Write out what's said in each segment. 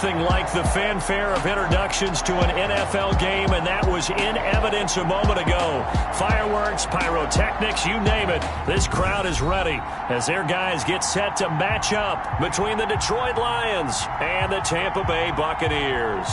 Nothing like the fanfare of introductions to an NFL game, and that was in evidence a moment ago. Fireworks, pyrotechnics, you name it. This crowd is ready as their guys get set to match up between the Detroit Lions and the Tampa Bay Buccaneers.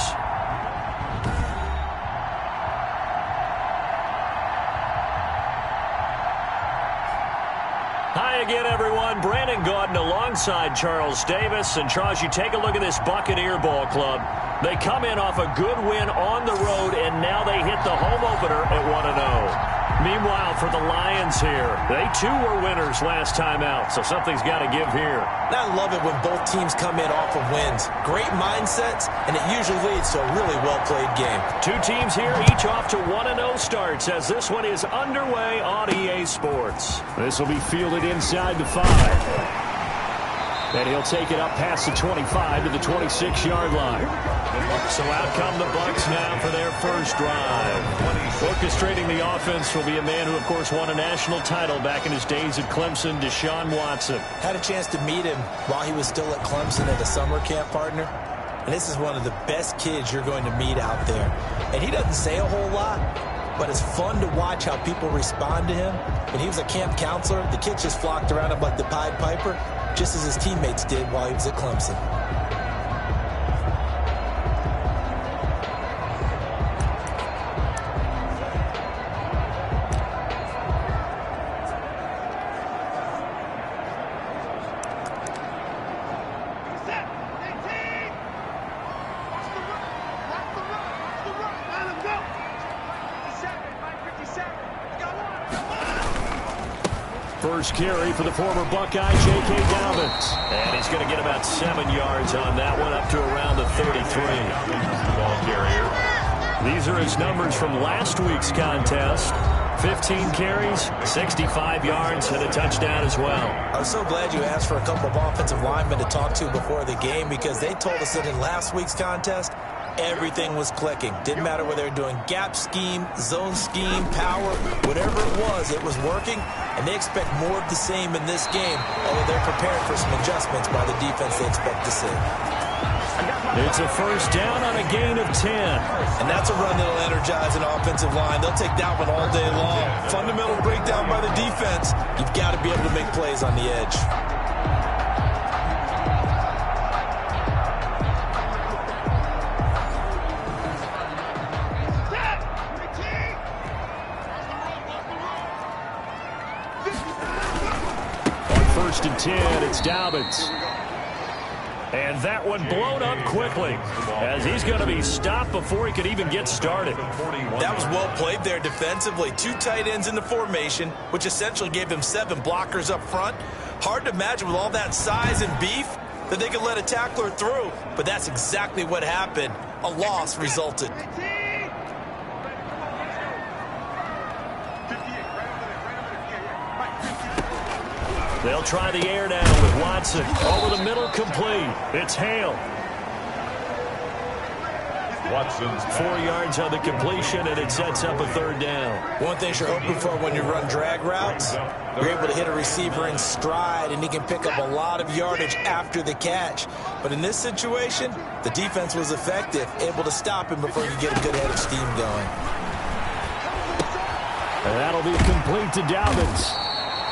Hi again, everyone. Brandon Gaudin alongside Charles Davis. And, Charles, you take a look at this Buccaneer ball club. They come in off a good win on the road, and now they hit the home opener at 1-0. Meanwhile, for the Lions here, they too were winners last time out, so something's got to give here. I love it when both teams come in off of wins. Great mindsets, and it usually leads to a really well-played game. Two teams here, each off to 1-0 starts as this one is underway on EA Sports. This will be fielded inside the 5. And he'll take it up past the 25 to the 26-yard line. So out come the Bucs now for their first drive. Orchestrating the offense will be a man who, of course, won a national title back in his days at Clemson, Deshaun Watson. Had a chance to meet him while he was still at Clemson at a summer camp, partner. And this is one of the best kids you're going to meet out there. And he doesn't say a whole lot, but it's fun to watch how people respond to him. When he was a camp counselor, the kids just flocked around him like the Pied Piper, just as his teammates did while he was at Clemson. First carry for the former Buckeye, J.K. Dobbins. And he's going to get about 7 yards on that one, up to around the 33. Ball carrier. These are his numbers from last week's contest. 15 carries, 65 yards, and a touchdown as well. I was so glad you asked for a couple of offensive linemen to talk to before the game, because they told us that in last week's contest, everything was clicking. Didn't matter whether they were doing gap scheme, zone scheme, power, whatever it was working. And they expect more of the same in this game, although they're prepared for some adjustments by the defense they expect to see. It's a first down on a gain of 10. And that's a run that'll energize an offensive line. They'll take that one all day long. Fundamental breakdown by the defense. You've got to be able to make plays on the edge. First and 10, it's Dobbins. And that one blown up quickly as he's going to be stopped before he could even get started. That was well played there defensively. Two tight ends in the formation, which essentially gave them 7 blockers up front. Hard to imagine with all that size and beef that they could let a tackler through. But that's exactly what happened. A loss resulted. They'll try the air down with Watson. Over the middle, complete. It's Hale. Watson's 4 yards on the completion, and it sets up a third down. One thing you're hoping for when you run drag routes, you're able to hit a receiver in stride, and he can pick up a lot of yardage after the catch. But in this situation, the defense was effective, able to stop him before he could get a good head of steam going. And that'll be complete to Dobbins.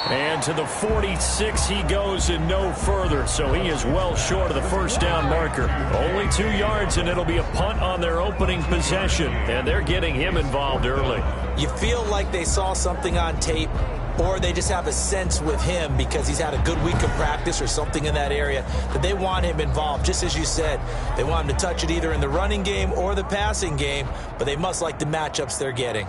And to the 46 he goes and no further, so he is well short of the first down marker. Only 2 yards, and it'll be a punt on their opening possession, and they're getting him involved early. You feel like they saw something on tape, or they just have a sense with him because he's had a good week of practice or something in that area that they want him involved. Just as you said, they want him to touch it either in the running game or the passing game, but they must like the matchups they're getting.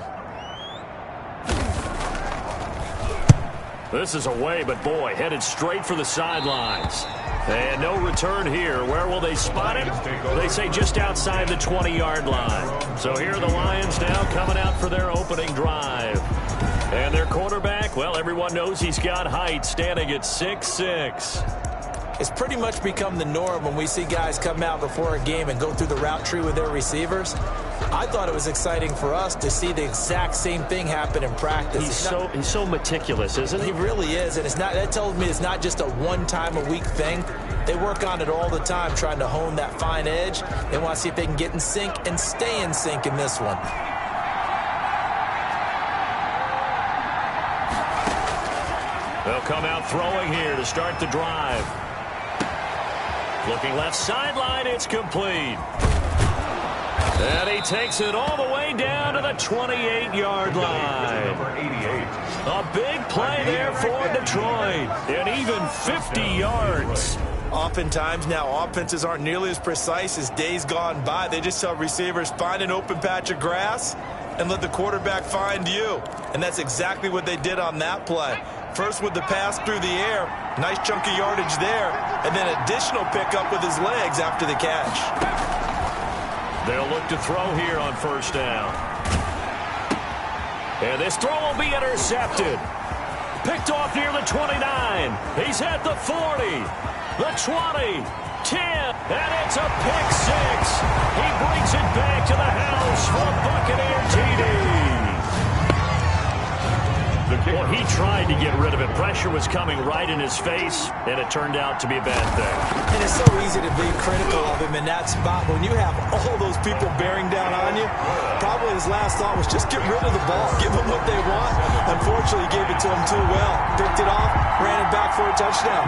This is away, but boy, headed straight for the sidelines. And no return here. Where will they spot him? They say just outside the 20-yard line. So here are the Lions now coming out for their opening drive. And their quarterback, well, everyone knows he's got height, standing at 6'6". It's pretty much become the norm when we see guys come out before a game and go through the route tree with their receivers. I thought it was exciting for us to see the exact same thing happen in practice. He's so meticulous, isn't he? He really is, and that tells me it's not just a one-time-a-week thing. They work on it all the time, trying to hone that fine edge. They want to see if they can get in sync and stay in sync in this one. They'll come out throwing here to start the drive. Looking left sideline, it's complete. And he takes it all the way down to the 28-yard line. A big play there for Detroit. And even 50 yards. Oftentimes now, offenses aren't nearly as precise as days gone by. They just tell receivers, find an open patch of grass and let the quarterback find you. And that's exactly what they did on that play. First with the pass through the air, nice chunk of yardage there, and then additional pickup with his legs after the catch. They'll look to throw here on first down. And this throw will be intercepted. Picked off near the 29. He's at the 40, the 20, 10, and it's a pick six. He brings it back to the house for a Buccaneer TD. Well, he tried to get rid of it. Pressure was coming right in his face, and it turned out to be a bad thing. And it's so easy to be critical of him in that spot. When you have all those people bearing down on you, probably his last thought was just get rid of the ball, give them what they want. Unfortunately, he gave it to them too well. Picked it off, ran it back for a touchdown.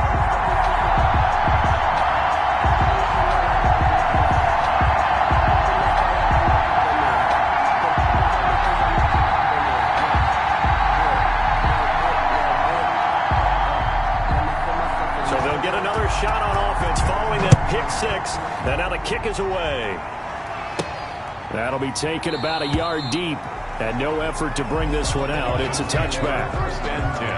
Shot on offense following that pick six. And now the kick is away. That'll be taken about a yard deep. And no effort to bring this one out. It's a touchback. First and 10.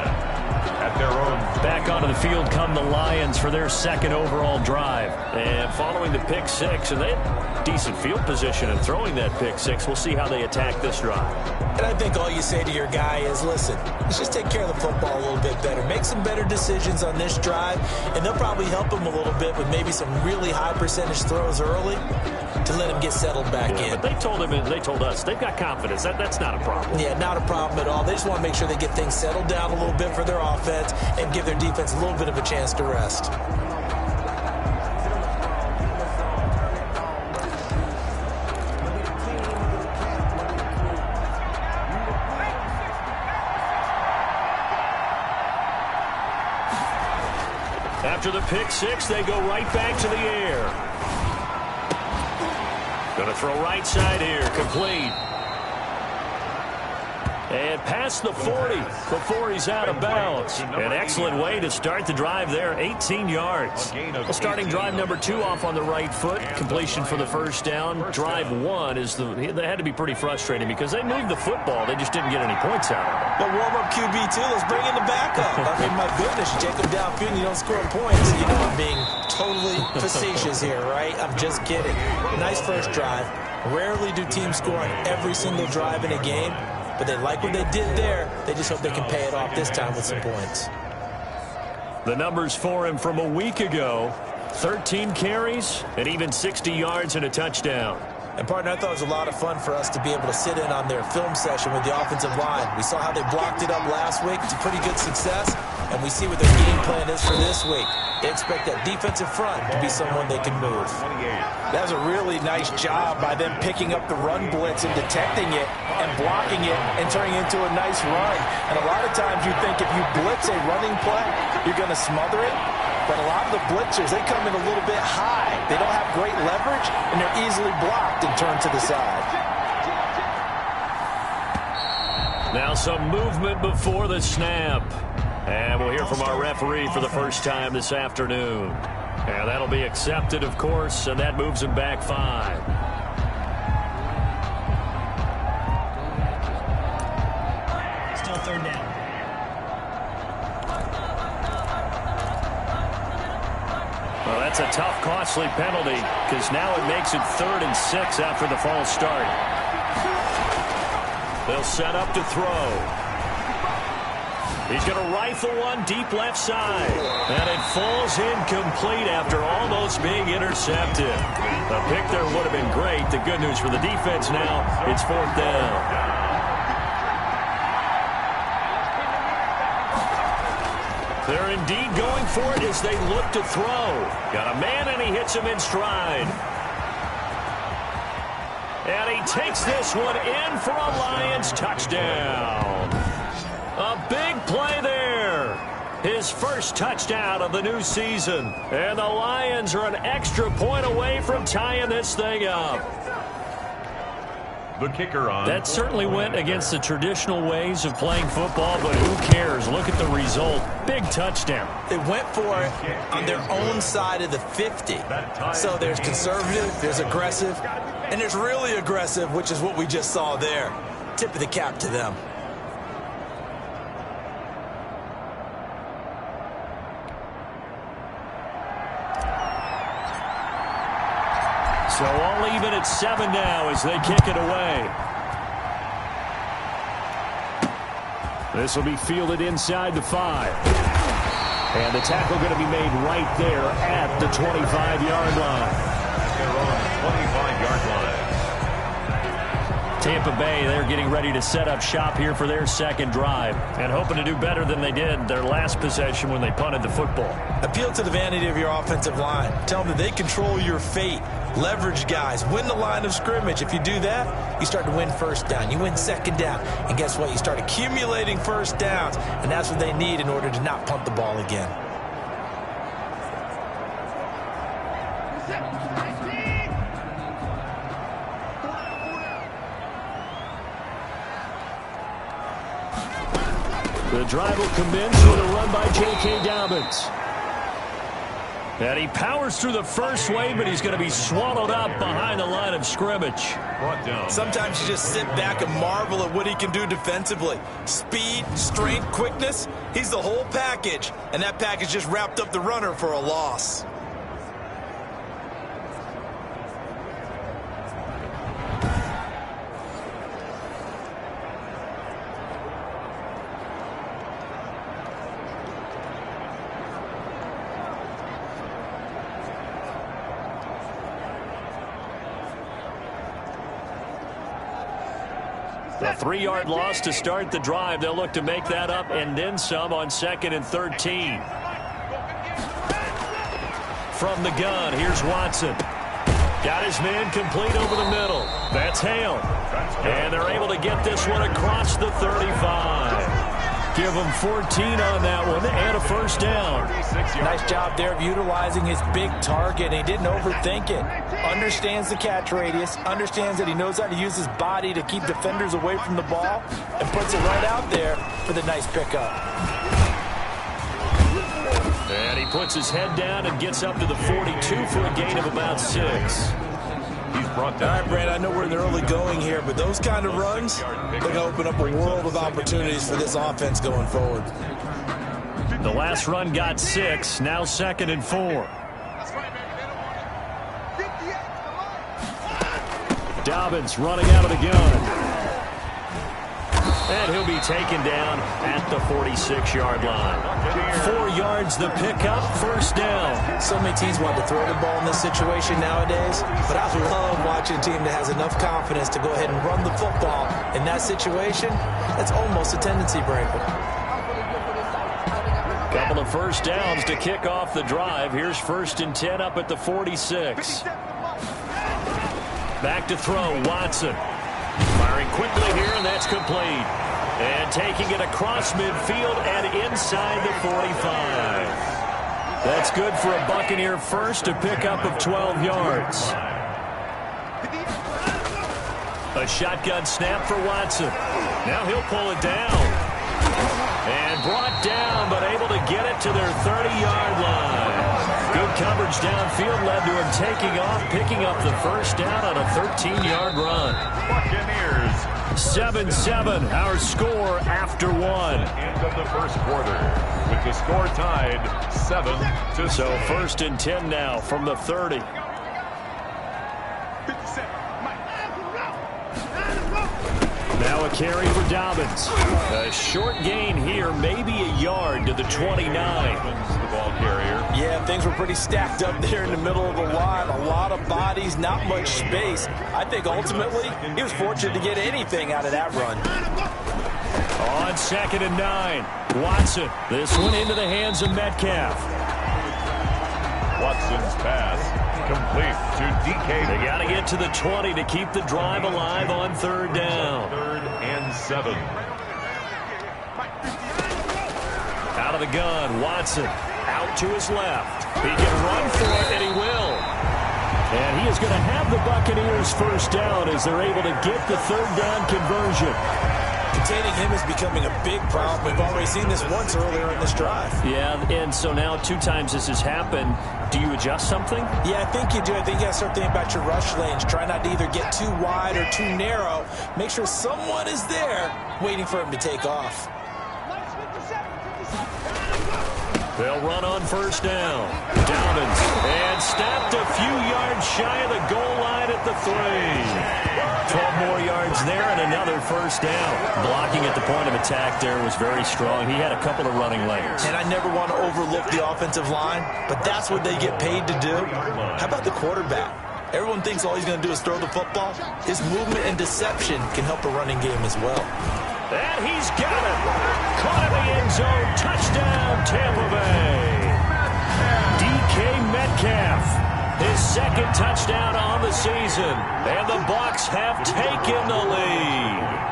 At their own. Back onto the field come the Lions for their second overall drive. And following the pick six, and they had decent field position and throwing that pick six. We'll see how they attack this drive. And I think all you say to your guy is, listen, let's just take care of the football a little bit better. Make some better decisions on this drive, and they'll probably help him a little bit with maybe some really high percentage throws early to let him get settled back in. But they told him, and they told us, they've got confidence. That's not a problem. Yeah, not a problem at all. They just want to make sure they get things settled down a little bit for their offense and give their defense a little bit of a chance to rest. After the pick six, they go right back to the air. Going to throw right side here, complete. And past the 40 before he's out of bounds. An excellent way to start the drive there, 18 yards. Well, starting drive number 2 off on the right foot. Completion for the first down. Drive 1 they had to be pretty frustrating because they moved the football. They just didn't get any points out of it. But warm-up QB2, let's bring in the backup. I mean, my goodness, you take them downfield and you don't score points. You know I'm being totally facetious here, right? I'm just kidding. Nice first drive. Rarely do teams score on every single drive in a game. But they like what they did there. They just hope they can pay it off this time with some points. The numbers for him from a week ago, 13 carries and even 60 yards and a touchdown. And, partner, I thought it was a lot of fun for us to be able to sit in on their film session with the offensive line. We saw how they blocked it up last week to pretty good success, and we see what their game plan is for this week. They expect that defensive front to be someone they can move. That was a really nice job by them picking up the run blitz and detecting it and blocking it and turning it into a nice run. And a lot of times you think if you blitz a running play, you're going to smother it. But a lot of the blitzers, they come in a little bit high. They don't have great leverage, and they're easily blocked and turned to the side. Now some movement before the snap. And we'll hear from our referee for the first time this afternoon. And that'll be accepted, of course, and that moves him back 5. Still third down. Well, that's a tough, costly penalty because now it makes it 3rd and 6 after the false start. They'll set up to throw. He's going to rifle one deep left side. And it falls incomplete after almost being intercepted. A pick there would have been great. The good news for the defense now, it's 4th down. They're indeed going for it as they look to throw. Got a man, and he hits him in stride. And he takes this one in for a Lions touchdown. A big play there. His first touchdown of the new season. And the Lions are an extra point away from tying this thing up. The kicker on. That certainly went against the traditional ways of playing football, but who cares? Look at the result. Big touchdown. They went for it on their own side of the 50. So there's conservative, there's aggressive, and there's really aggressive, which is what we just saw there. Tip of the cap to them. So all even at 7 now as they kick it away. This will be fielded inside the 5. And the tackle going to be made right there at the 25-yard line. Their own 25-yard line. Tampa Bay, they're getting ready to set up shop here for their second drive and hoping to do better than they did their last possession when they punted the football. Appeal to the vanity of your offensive line. Tell them that they control your fate. Leverage guys. Win the line of scrimmage. If you do that, you start to win first down. You win second down. And guess what? You start accumulating first downs. And that's what they need in order to not punt the ball again. The drive will commence with a run by J.K. Dobbins. And he powers through the first wave, but he's going to be swallowed up behind the line of scrimmage. Sometimes you just sit back and marvel at what he can do defensively. Speed, strength, quickness, he's the whole package. And that package just wrapped up the runner for a loss. A 3-yard loss to start the drive. They'll look to make that up and then some on 2nd and 13. From the gun, here's Watson. Got his man complete over the middle. That's Hale. And they're able to get this one across the 35. Give him 14 on that one and a first down. Nice job there of utilizing his big target. He didn't overthink it. Understands the catch radius. Understands that he knows how to use his body to keep defenders away from the ball. And puts it right out there for the nice pickup. And he puts his head down and gets up to the 42 for a gain of about 6. He's brought down. All right, Brad, I know we're in the early going here, but those kind of runs, they're going to open up a world of opportunities for this offense going forward. The last run got 6, now 2nd and 4. Dobbins running out of the gun. And he'll be taken down at the 46-yard line. 4 yards the pickup, first down. So many teams want to throw the ball in this situation nowadays, but I love watching a team that has enough confidence to go ahead and run the football. In that situation, that's almost a tendency breaker. Couple of first downs to kick off the drive. Here's 1st and 10 up at the 46. Back to throw, Watson. Firing quickly here, and that's complete. And taking it across midfield and inside the 45. That's good for a Buccaneer first, a pickup of 12 yards. A shotgun snap for Watson. Now he'll pull it down. And brought down, but able to get it to their 30-yard line. Good coverage downfield led to him taking off, picking up the first down on a 13-yard run. Buccaneers. 7-7, our score after 1. End of the first quarter, with the score tied 7-7. So 1st and 10 now from the 30. Now a carry for Dobbins. A short gain here, maybe a yard to the 29. The ball carrier. Yeah, things were pretty stacked up there in the middle of the line. A lot of bodies, not much space. I think ultimately he was fortunate to get anything out of that run. On 2nd and 9, Watson. This one into the hands of Metcalf. Watson's pass complete to DK. They got to get to the 20 to keep the drive alive on 3rd down. 3rd and 7. Out of the gun, Watson out to his left. He can run for it, and he will. And he is going to have the Buccaneers 1st down as they're able to get the 3rd down conversion. Containing him is becoming a big problem. We've already seen this once earlier in this drive. Yeah, and so now 2 times this has happened. Do you adjust something? Yeah, I think you do. I think you got to start thinking about your rush lanes. Try not to either get too wide or too narrow. Make sure someone is there waiting for him to take off. They'll run on 1st down. Dobbins, and snapped a few yards shy of the goal line at the 3. 12 more yards there and another 1st down. Blocking at the point of attack there was very strong. He had a couple of running lanes. And I never want to overlook the offensive line, but that's what they get paid to do. How about the quarterback? Everyone thinks all he's going to do is throw the football. His movement and deception can help a running game as well. And he's got it. Caught in the end zone. Touchdown, Tampa Bay. DK Metcalf. His 2nd touchdown on the season. And the Bucs have taken the lead.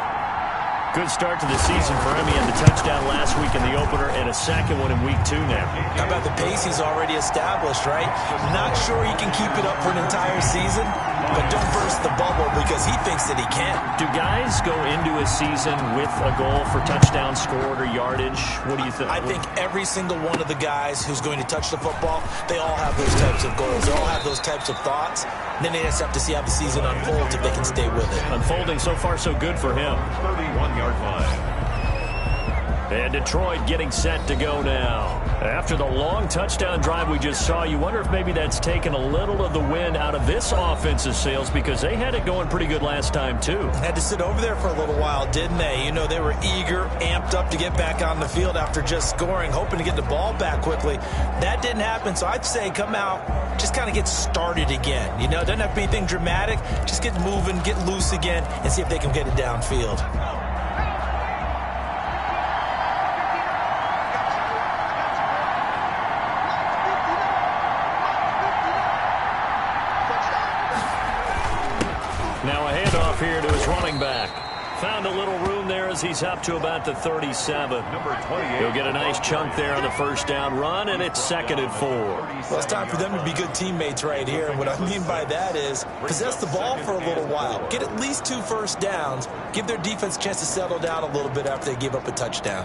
Good start to the season for him. He had the touchdown last week in the opener and a 2nd one in week 2 now. How about the pace he's already established, right? Not sure he can keep it up for an entire season, but don't burst the bubble because he thinks that he can. Do guys go into a season with a goal for touchdown scored or yardage? What do you think? I think every single one of the guys who's going to touch the football, they all have those types of goals. They all have those types of thoughts. And then they just have to see how the season unfolds if they can stay with it. Unfolding so far so good for him. 31-yard line. And Detroit getting set to go now. After the long touchdown drive we just saw, you wonder if maybe that's taken a little of the wind out of this offensive sails because they had it going pretty good last time too. Had to sit over there for a little while, didn't they? You know, they were eager, amped up to get back on the field after just scoring, hoping to get the ball back quickly. That didn't happen, so I'd say come out, just kind of get started again. You know, it doesn't have to be anything dramatic. Just get moving, get loose again, and see if they can get it downfield. Now a handoff here to his running back. Found a little room there as he's up to about the 37. Number 28. He'll get a nice chunk there on the 1st down run, and it's 2nd and 4. Well, it's time for them to be good teammates right here. And what I mean by that is possess the ball for a little while. Get at least 2 first downs. Give their defense a chance to settle down a little bit after they give up a touchdown.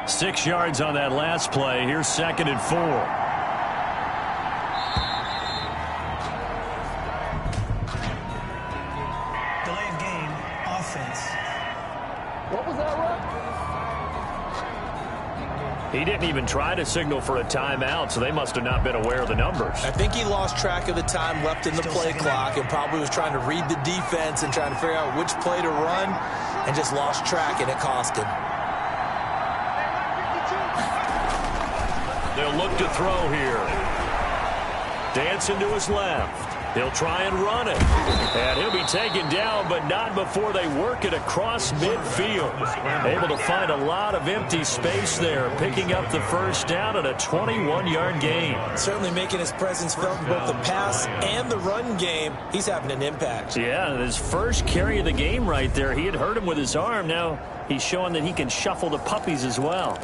Six yards on that last play. Here's 2nd and 4. Delay of game, offense. What was that run? He didn't even try to signal for a timeout, so they must have not been aware of the numbers. I think he lost track of the time left in the play clock and probably was trying to read the defense and trying to figure out which play to run and just lost track, and it cost him. They'll look to throw here. Dancing to his left. He'll try and run it. And he'll be taken down, but not before they work it across midfield. Able to find a lot of empty space there, picking up the 1st down at a 21-yard gain. Certainly making his presence felt in both the pass and the run game. He's having an impact. Yeah, his first carry of the game right there. He had hurt him with his arm. Now he's showing that he can shuffle the puppies as well.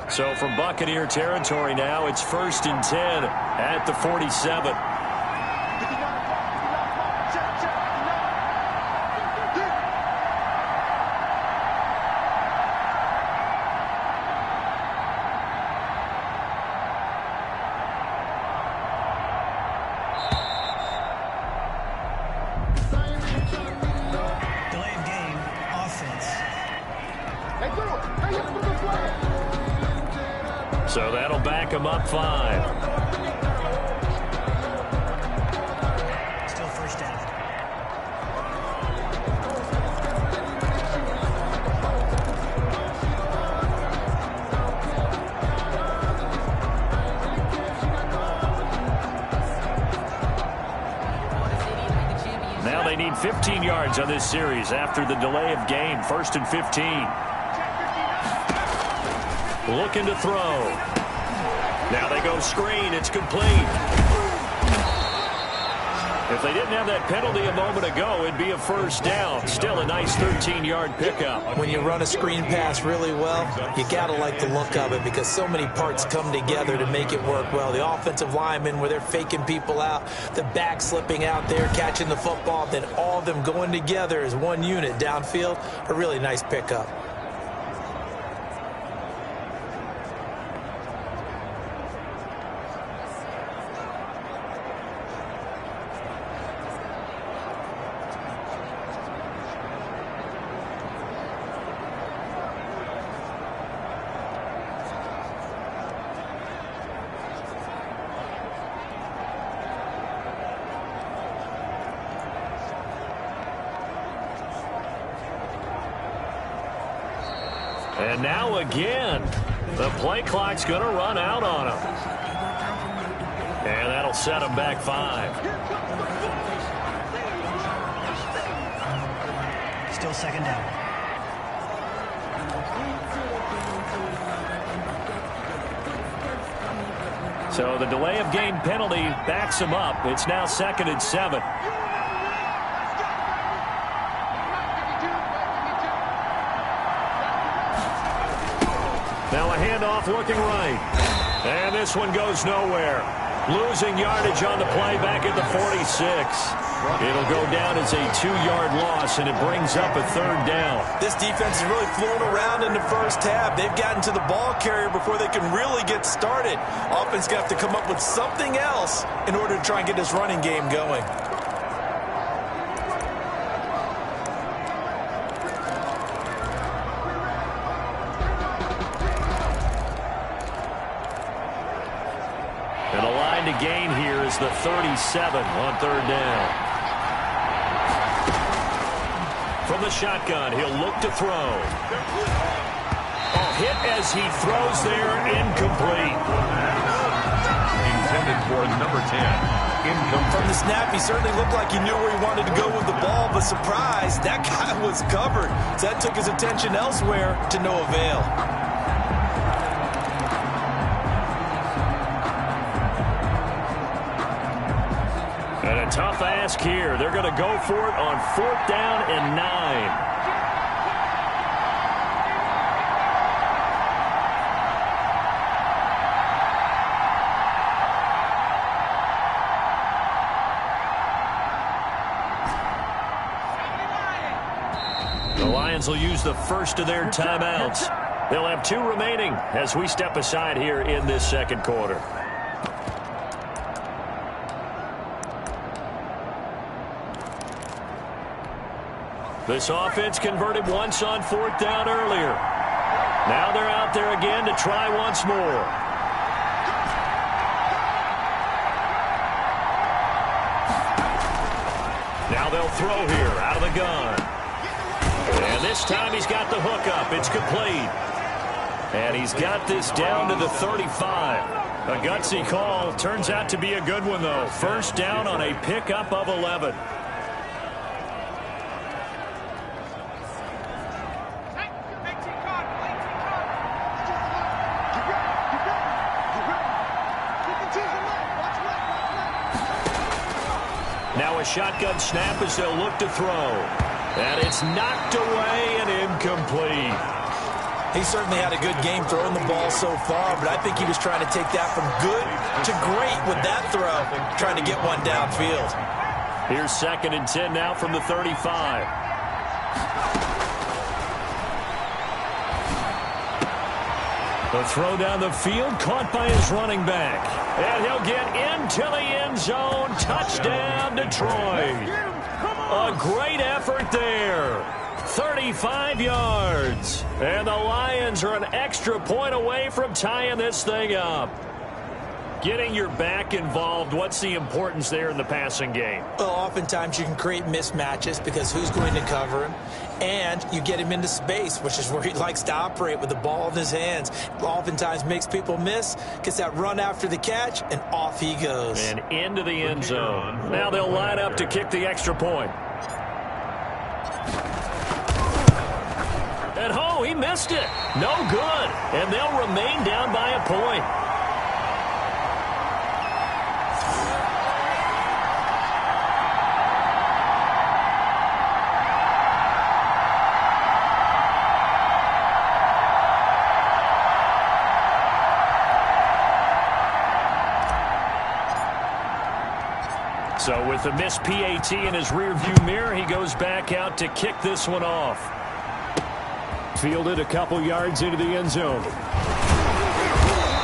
So from Buccaneer territory now, it's 1st and 10 at the 47. So that'll back him up 5. Still first down. Now they need 15 yards on this series after the delay of game. 1st and 15. Looking to throw. Now they go screen. It's complete. If they didn't have that penalty a moment ago, it'd be a first down. Still a nice 13-yard pickup. When you run a screen pass really well, you got to like the look of it because so many parts come together to make it work well. The offensive linemen, where they're faking people out, the back slipping out there, catching the football, then all of them going together as one unit downfield, a really nice pickup. And now again, the play clock's going to run out on him. And that'll set him back 5. Still second down. So the delay of game penalty backs him up. It's now 2nd and 7. Now a handoff looking right. And this one goes nowhere. Losing yardage on the play back at the 46. It'll go down as a 2-yard loss, and it brings up a 3rd down. This defense has really flown around in the first half. They've gotten to the ball carrier before they can really get started. Offense got to come up with something else in order to try and get this running game going. And the line to gain here is the 37 on 3rd down. From the shotgun, he'll look to throw. A hit as he throws there, incomplete. Intended for number 10. Incomplete. From the snap, he certainly looked like he knew where he wanted to go with the ball, but surprise, that guy was covered. So that took his attention elsewhere to no avail. And a tough ask here. They're going to go for it on 4th down and 9. The Lions will use the first of their timeouts. They'll have 2 remaining as we step aside here in this 2nd quarter. This offense converted once on 4th down earlier. Now they're out there again to try once more. Now they'll throw here out of the gun. And this time he's got the hook up. It's complete. And he's got this down to the 35. A gutsy call. Turns out to be a good one, though. 1st down on a pickup of 11. Now a shotgun snap as they'll look to throw. And it's knocked away and incomplete. He certainly had a good game throwing the ball so far, but I think he was trying to take that from good to great with that throw, trying to get one downfield. Here's 2nd and 10 now from the 35. The throw down the field, caught by his running back. And he'll get into the end zone. Touchdown, Detroit. A great effort there. 35 yards. And the Lions are an extra point away from tying this thing up. Getting your back involved, what's the importance there in the passing game? Well, oftentimes you can create mismatches because who's going to cover him? And you get him into space, which is where he likes to operate with the ball in his hands. Oftentimes makes people miss, gets that run after the catch, and off he goes. And into the end zone. Now they'll line up to kick the extra point. And oh, he missed it. No good. And they'll remain down by a point. So with the missed PAT in his rearview mirror, he goes back out to kick this one off. Fielded a couple yards into the end zone.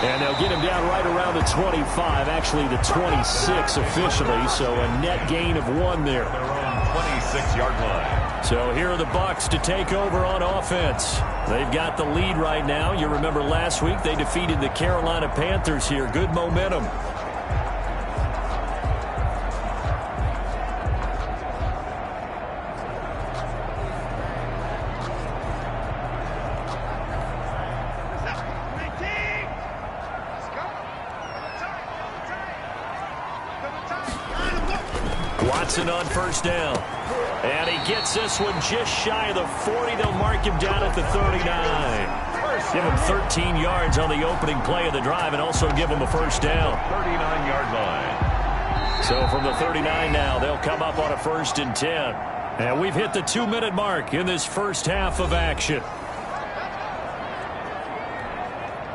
And they'll get him down right around the 25, actually the 26 officially, so a net gain of 1 there. Their own 26-yard line. So here are the Bucs to take over on offense. They've got the lead right now. You remember last week they defeated the Carolina Panthers here. Good momentum. Watson on first down. And he gets this one just shy of the 40. They'll mark him down at the 39. Give him 13 yards on the opening play of the drive and also give him a first down. 39-yard line. So from the 39 now, they'll come up on a 1st and 10. And we've hit the 2-minute mark in this first half of action.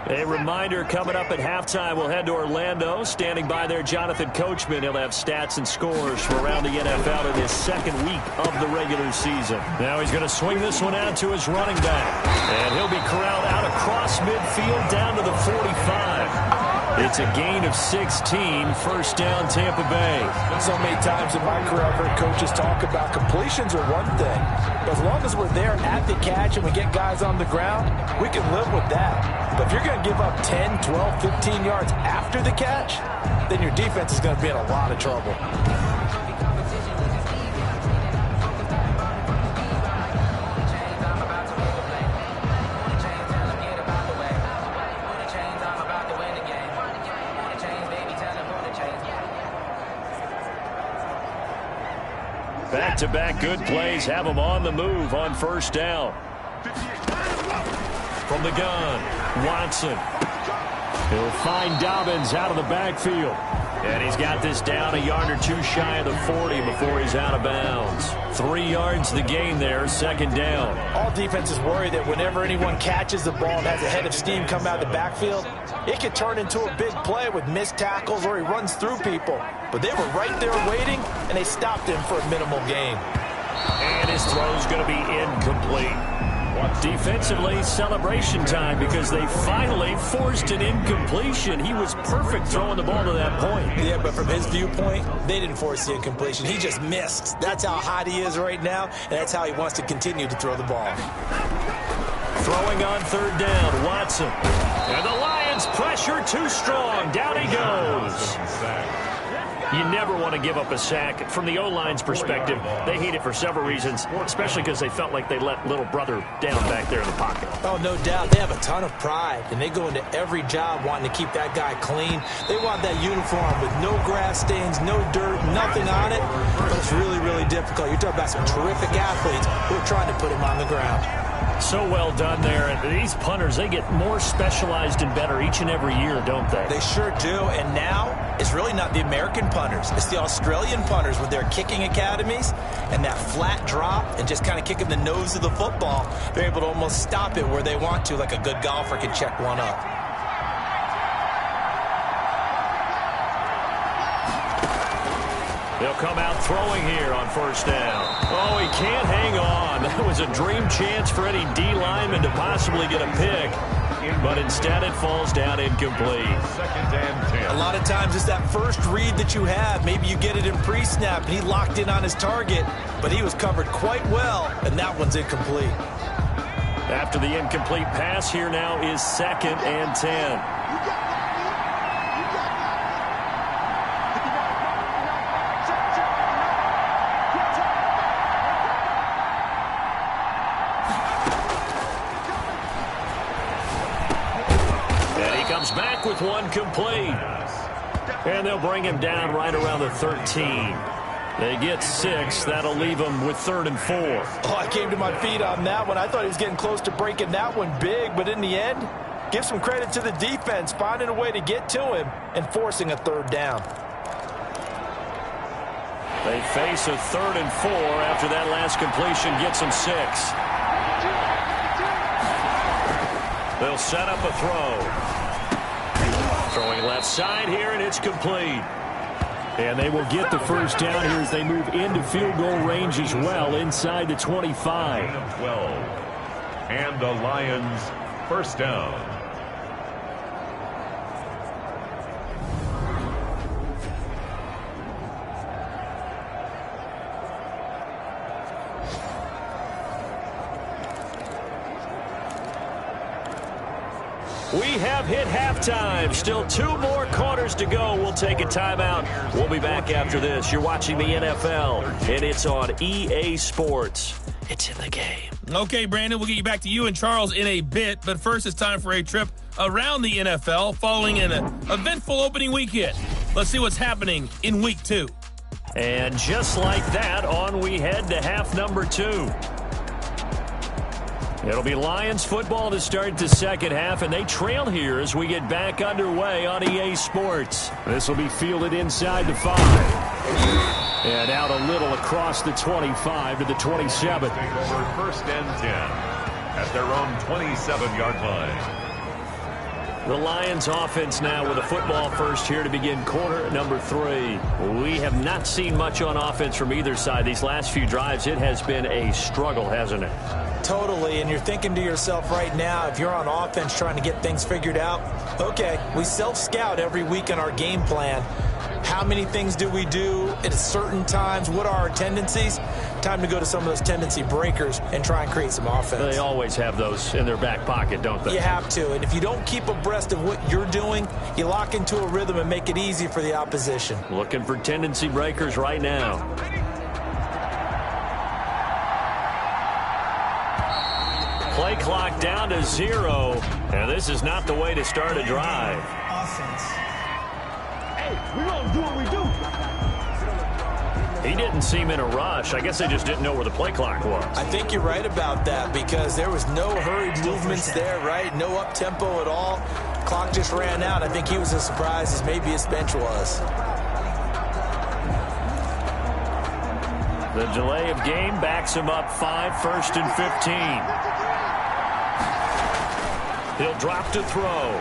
A reminder coming up at halftime, we'll head to Orlando. Standing by there, Jonathan Coachman. He'll have stats and scores from around the NFL in his 2nd week of the regular season. Now he's going to swing this one out to his running back. And he'll be corralled out across midfield down to the 45. It's a gain of 16, first down Tampa Bay. So many times in my career, I've heard coaches talk about completions are one thing. But as long as we're there at the catch and we get guys on the ground, we can live with that. But if you're going to give up 10, 12, 15 yards after the catch, then your defense is going to be in a lot of trouble. Back-to-back good plays have them on the move on first down. From the gun, Watson. He'll find Dobbins out of the backfield. And he's got this down a yard or 2 shy of the 40 before he's out of bounds. 3 yards the gain there, 2nd down. All defenses worry that whenever anyone catches the ball and has a head of steam come out of the backfield, it could turn into a big play with missed tackles or he runs through people. But they were right there waiting, and they stopped him for a minimal gain. And his throw's going to be incomplete. Defensively, celebration time because they finally forced an incompletion. He was perfect throwing the ball to that point. Yeah, but from his viewpoint, they didn't force the incompletion. He just missed. That's how hot he is right now, and that's how he wants to continue to throw the ball. Throwing on 3rd down, Watson. And the Lions pressure too strong. Down he goes. You never want to give up a sack. From the O-line's perspective, they hate it for several reasons, especially because they felt like they let little brother down back there in the pocket. Oh, no doubt. They have a ton of pride, and they go into every job wanting to keep that guy clean. They want that uniform with no grass stains, no dirt, nothing on it. But it's really, really difficult. You're talking about some terrific athletes who are trying to put him on the ground. So well done there. And these punters, they get more specialized and better each and every year, don't they? They sure do. And now it's really not the American punters. It's the Australian punters with their kicking academies and that flat drop and just kind of kicking the nose of the football. They're able to almost stop it where they want to, like a good golfer can check one up. They'll come out throwing here on 1st down. Oh, he can't hang on. That was a dream chance for any D lineman to possibly get a pick. but instead it falls down incomplete. 2nd and 10. A lot of times it's that first read that you have. Maybe you get it in pre-snap, and he locked in on his target, but he was covered quite well, and that one's incomplete. After the incomplete pass, here now is 2nd and 10. Back with one complete. And they'll bring him down right around the 13. They get 6. That'll leave them with 3rd and 4. Oh, I came to my feet on that one. I thought he was getting close to breaking that one big, but in the end, give some credit to the defense, finding a way to get to him and forcing a 3rd down. They face a 3rd and 4 after that last completion gets them 6. They'll set up a throw. Throwing left side here, and it's complete. And they will get the first down here as they move into field goal range as well, inside the 25. 12. And the Lions first down. We have hit halftime. Still 2 more quarters to go. We'll take a timeout. We'll be back after this. You're watching the NFL, and it's on EA Sports. It's in the game. Okay, Brandon, we'll get you back to you and Charles in a bit. But first, it's time for a trip around the NFL following an eventful opening weekend. Let's see what's happening in Week 2. And just like that, on we head to half number 2. It'll be Lions football to start the second half, and they trail here as we get back underway on EA Sports. This will be fielded inside the 5. And out a little across the 25 to the 27. Take over 1st and 10 at their own 27-yard line. The Lions offense now with a football first here to begin quarter number 3. We have not seen much on offense from either side. These last few drives, it has been a struggle, hasn't it? Totally, and you're thinking to yourself right now, if you're on offense trying to get things figured out, okay, we self-scout every week in our game plan. How many things do we do at certain times? What are our tendencies? Time to go to some of those tendency breakers and try and create some offense. They always have those in their back pocket, don't they? You have to, and if you don't keep abreast of what you're doing, you lock into a rhythm and make it easy for the opposition. Looking for tendency breakers right now. Play clock down to 0, and this is not the way to start a drive. Offense. Hey, we gonna do what we do. He didn't seem in a rush. I guess they just didn't know where the play clock was. I think you're right about that because there was no hurried movements there, right? No up-tempo at all. Clock just ran out. I think he was as surprised as maybe his bench was. The delay of game backs him up 5, 1st and 15. He'll drop to throw.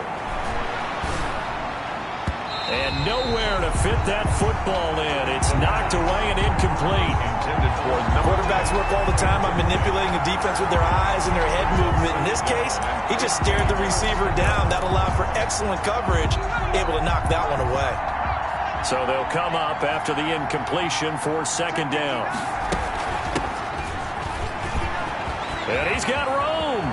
And nowhere to fit that football in. It's knocked away and incomplete. Intended for Quarterbacks work all the time on manipulating the defense with their eyes and their head movement. In this case, he just stared the receiver down. That allowed for excellent coverage, able to knock that one away. So they'll come up after the incompletion for 2nd down. And he's got room.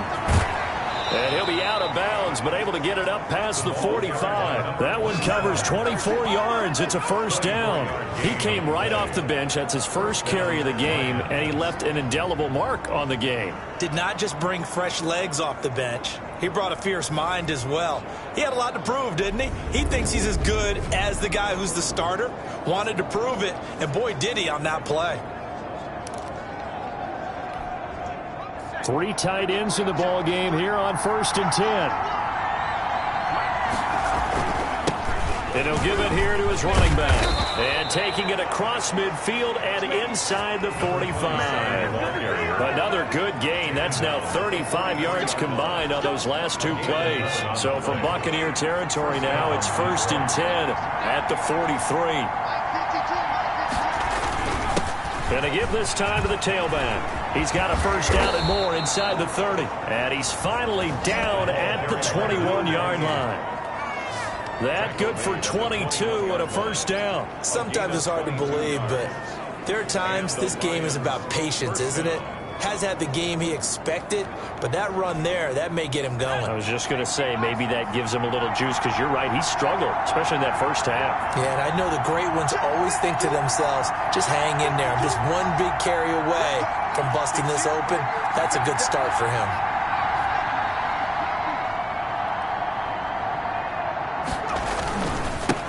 And he'll be out of bounds, but able to get it up past the 45. That one covers 24 yards. It's a 1st down. He came right off the bench. That's his first carry of the game, and he left an indelible mark on the game. Did not just bring fresh legs off the bench. He brought a fierce mind as well. He had a lot to prove, didn't he? He thinks he's as good as the guy who's the starter. Wanted to prove it, and boy, did he on that play. 3 tight ends in the ball game here on 1st and 10. And he'll give it here to his running back. And taking it across midfield and inside the 45. Another good gain. That's now 35 yards combined on those last 2 plays. So from Buccaneer territory now, it's 1st and 10 at the 43. Going to give this time to the tailback. He's got a first down and more inside the 30. And he's finally down at the 21-yard line. That good for 22 and a first down. Sometimes it's hard to believe, but there are times this game is about patience, isn't it? Has had the game he expected, but that run there, that may get him going. I was just going to say, maybe that gives him a little juice, because you're right, he struggled, especially in that first half. Yeah, and I know the great ones always think to themselves, just hang in there. I'm just one big carry away from busting this open. That's a good start for him.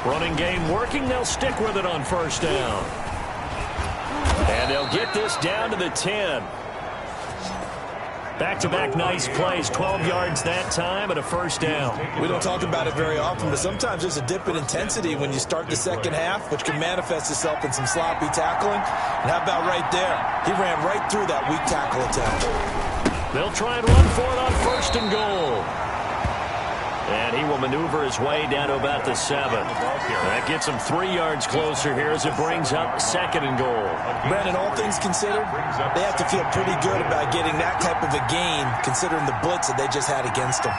Running game working, they'll stick with it on first down. And they'll get this down to the 10. Back-to-back nice plays, 12 yards that time and a first down. We don't talk about it very often, but sometimes there's a dip in intensity when you start the second half, which can manifest itself in some sloppy tackling. And how about right there? He ran right through that weak tackle attempt. They'll try and run for it on first and goal. And he will maneuver his way down to about the 7. That gets him 3 yards closer here as it brings up second and goal. Brandon, all things considered, they have to feel pretty good about getting that type of a gain, considering the blitz that they just had against them.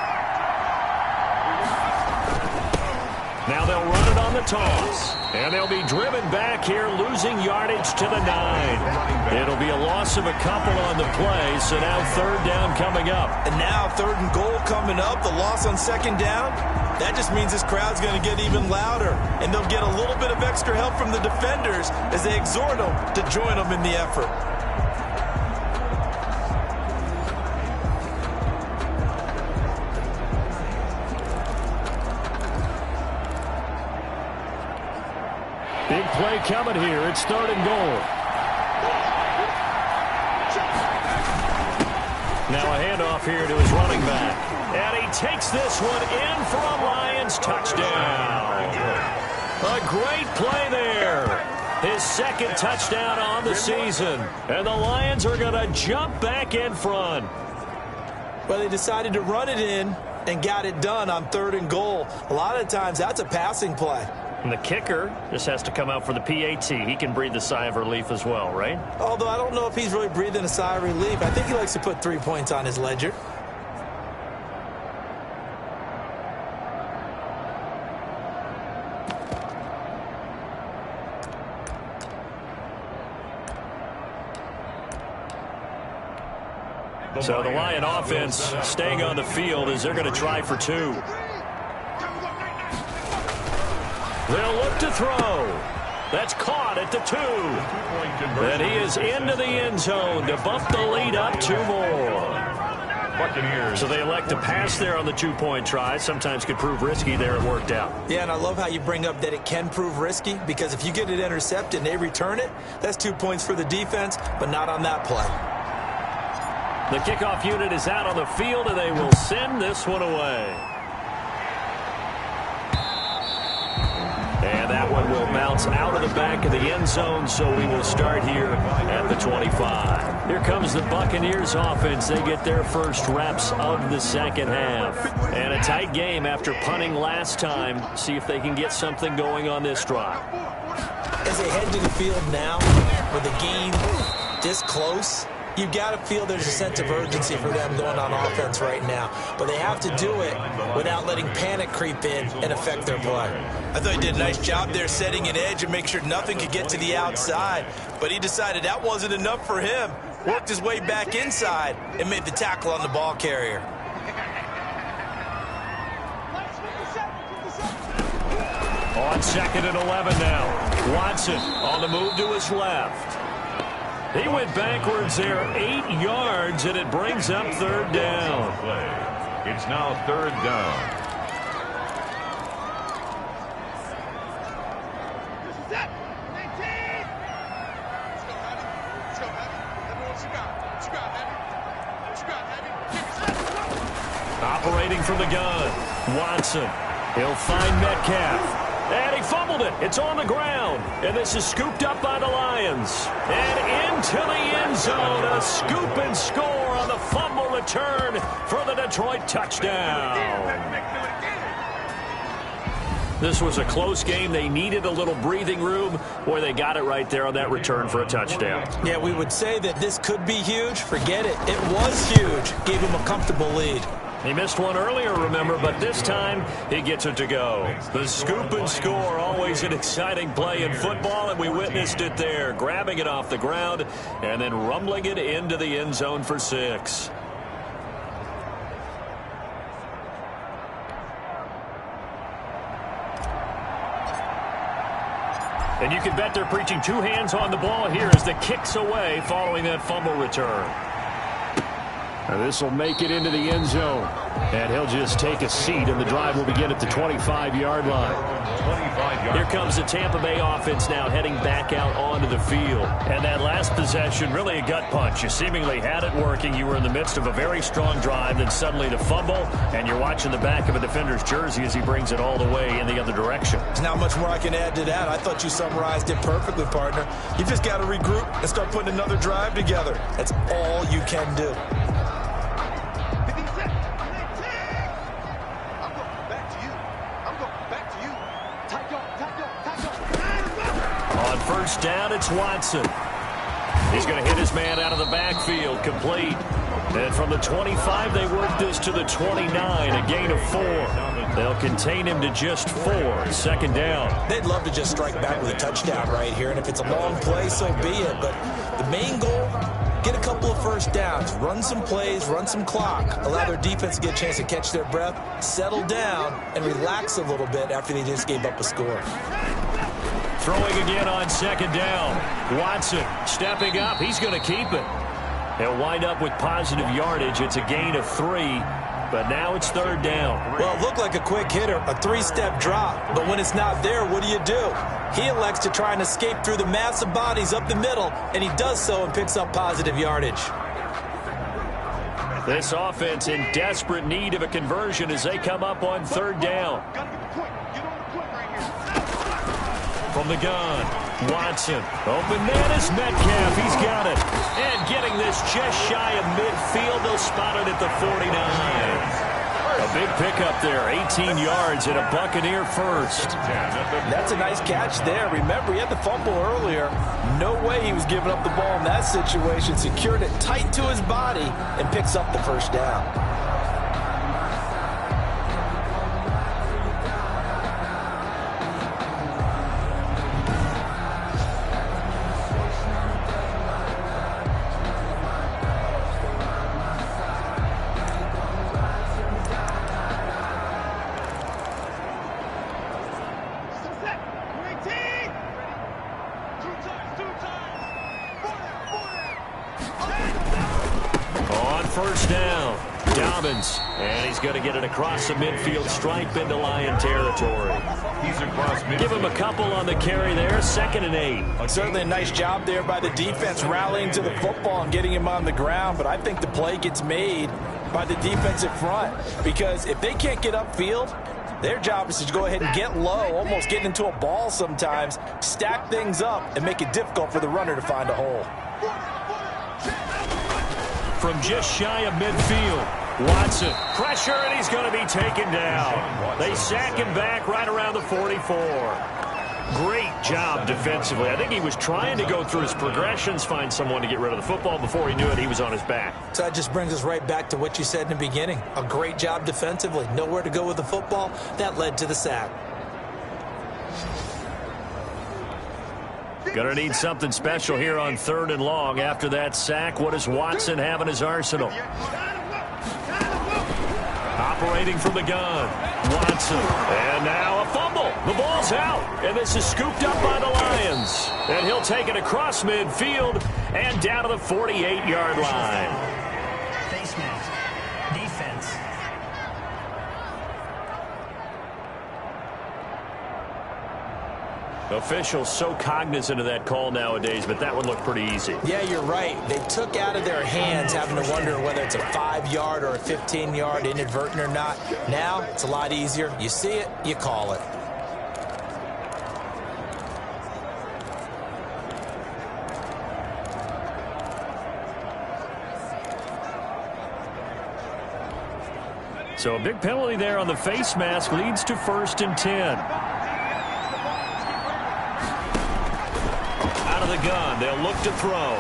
Now they'll run it on the toss. And they'll be driven back here, losing yardage to the 9. It'll be a loss of a couple on the play, so now third down coming up. And now third and goal coming up, the loss on second down. That just means this crowd's going to get even louder, and they'll get a little bit of extra help from the defenders as they exhort them to join them in the effort. Big play coming here. It's third and goal. Now a handoff here to his running back. And he takes this one in for a Lions touchdown. A great play there. His second touchdown on the season. And the Lions are going to jump back in front. Well, they decided to run it in and got it done on third and goal. A lot of times that's a passing play. And the kicker just has to come out for the PAT. He can breathe a sigh of relief as well, right? Although I don't know if he's really breathing a sigh of relief. I think he likes to put 3 points on his ledger. So the Lion offense staying on the field as they're going to try for 2. They'll look to throw. That's caught at the 2. And he is into the end zone to bump the lead up 2 more. Buccaneers. So they elect to pass there on the 2-point try. Sometimes could prove risky. There it worked out. Yeah, and I love how you bring up that it can prove risky, because if you get it intercepted and they return it, that's 2 points for the defense, but not on that play. The kickoff unit is out on the field, and they will send this one away. And that one will bounce out of the back of the end zone, so we will start here at the 25. Here comes the Buccaneers offense. They get their first reps of the second half. And a tight game after punting last time. See if they can get something going on this drive. As they head to the field now, with the game this close, you've got to feel there's a sense of urgency for them going on offense right now. But they have to do it without letting panic creep in and affect their play. I thought he did a nice job there setting an edge and make sure nothing could get to the outside. But he decided that wasn't enough for him. Worked his way back inside and made the tackle on the ball carrier. On second and 11 now. Watson on the move to his left. He went backwards there 8 yards, and it brings up third down. It's now third down. Operating from the gun, Watson. He'll find Metcalf. And he fumbled it. It's on the ground. And this is scooped up by the Lions. And into the end zone. A scoop and score on the fumble return for the Detroit touchdown. This was a close game. They needed a little breathing room. Boy, they got it right there on that return for a touchdown. Yeah, we would say that this could be huge. Forget it. It was huge. Gave him a comfortable lead. He missed one earlier, remember, but this time he gets it to go. The scoop and score, always an exciting play in football, and we witnessed it there, grabbing it off the ground and then rumbling it into the end zone for 6. And you can bet they're preaching 2 hands on the ball here as the kick's away following that fumble return. And this will make it into the end zone. And he'll just take a seat, and the drive will begin at the 25-yard line. Here comes the Tampa Bay offense now heading back out onto the field. And that last possession, really a gut punch. You seemingly had it working. You were in the midst of a very strong drive, then suddenly the fumble, and you're watching the back of a defender's jersey as he brings it all the way in the other direction. There's not much more I can add to that. I thought you summarized it perfectly, partner. You just got to regroup and start putting another drive together. That's all you can do. On first down, it's Watson. He's going to hit his man out of the backfield, complete. And from the 25, they work this to the 29, a gain of 4. They'll contain him to just 4, second down. They'd love to just strike back with a touchdown right here, and if it's a long play, so be it. But the main goal, get a couple of first downs, run some plays, run some clock, allow their defense to get a chance to catch their breath, settle down, and relax a little bit after they just gave up a score. Throwing again on second down. Watson stepping up. He's going to keep it. He'll wind up with positive yardage. It's a gain of 3, but now it's third down. Well, it looked like a quick hitter, a 3-step drop. But when it's not there, what do? He elects to try and escape through the mass of bodies up the middle, and he does so and picks up positive yardage. This offense in desperate need of a conversion as they come up on third down. From the gun, Watson. Open man is Metcalf. He's got it. And getting this just shy of midfield. They'll spot it at the 49. A big pickup there. 18 yards and a Buccaneer first. That's a nice catch there. Remember, he had the fumble earlier. No way he was giving up the ball in that situation. Secured it tight to his body and picks up the first down. First down, Dobbins, and he's going to get it across the midfield stripe into Lion territory. Give him a couple on the carry there, 2nd and 8. Certainly a nice job there by the defense rallying to the football and getting him on the ground, but I think the play gets made by the defensive front because if they can't get upfield, their job is to go ahead and get low, almost get into a ball sometimes, stack things up, and make it difficult for the runner to find a hole. From just shy of midfield, Watson, pressure, and he's going to be taken down. They sack him back right around the 44. Great job defensively. I think he was trying to go through his progressions, find someone to get rid of the football. Before he knew it, he was on his back. So that just brings us right back to what you said in the beginning. A great job defensively. Nowhere to go with the football. That led to the sack. Going to need something special here on 3rd and long. After that sack, what does Watson have in his arsenal? Operating from the gun, Watson. And now a fumble. The ball's out. And this is scooped up by the Lions. And he'll take it across midfield and down to the 48-yard line. Face mask. Defense. Officials so cognizant of that call nowadays, but that one looked pretty easy. Yeah, you're right. They took out of their hands having to wonder whether it's a 5-yard or a 15-yard, inadvertent or not. Now, it's a lot easier. You see it, you call it. So a big penalty there on the face mask leads to 1st and 10. Out of the gun, they'll look to throw.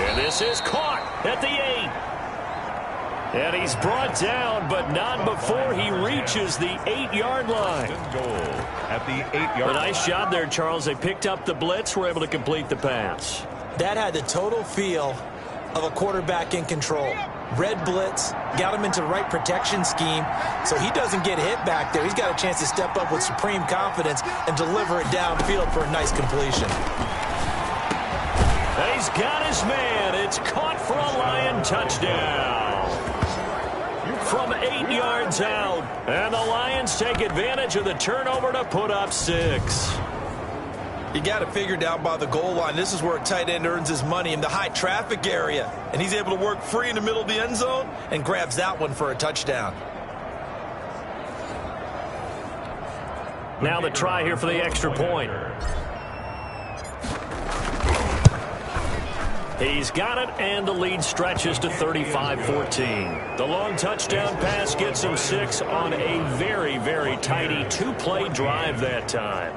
And this is caught at the 8. And he's brought down, but not before he reaches the 8-yard line. Goal at the 8-yard line. A nice job there, Charles. They picked up the blitz, were able to complete the pass. That had the total feel of a quarterback in control. Red blitz, got him into the right protection scheme, so he doesn't get hit back there. He's got a chance to step up with supreme confidence and deliver it downfield for a nice completion. He's got his man. It's caught for a Lion touchdown. From 8 yards out. And the Lions take advantage of the turnover to put up 6. You got it figured out by the goal line. This is where a tight end earns his money, in the high traffic area. And he's able to work free in the middle of the end zone and grabs that one for a touchdown. Now the try here for the extra point. He's got it, and the lead stretches to 35-14. The long touchdown pass gets him 6 on a very, very tidy 2-play drive that time.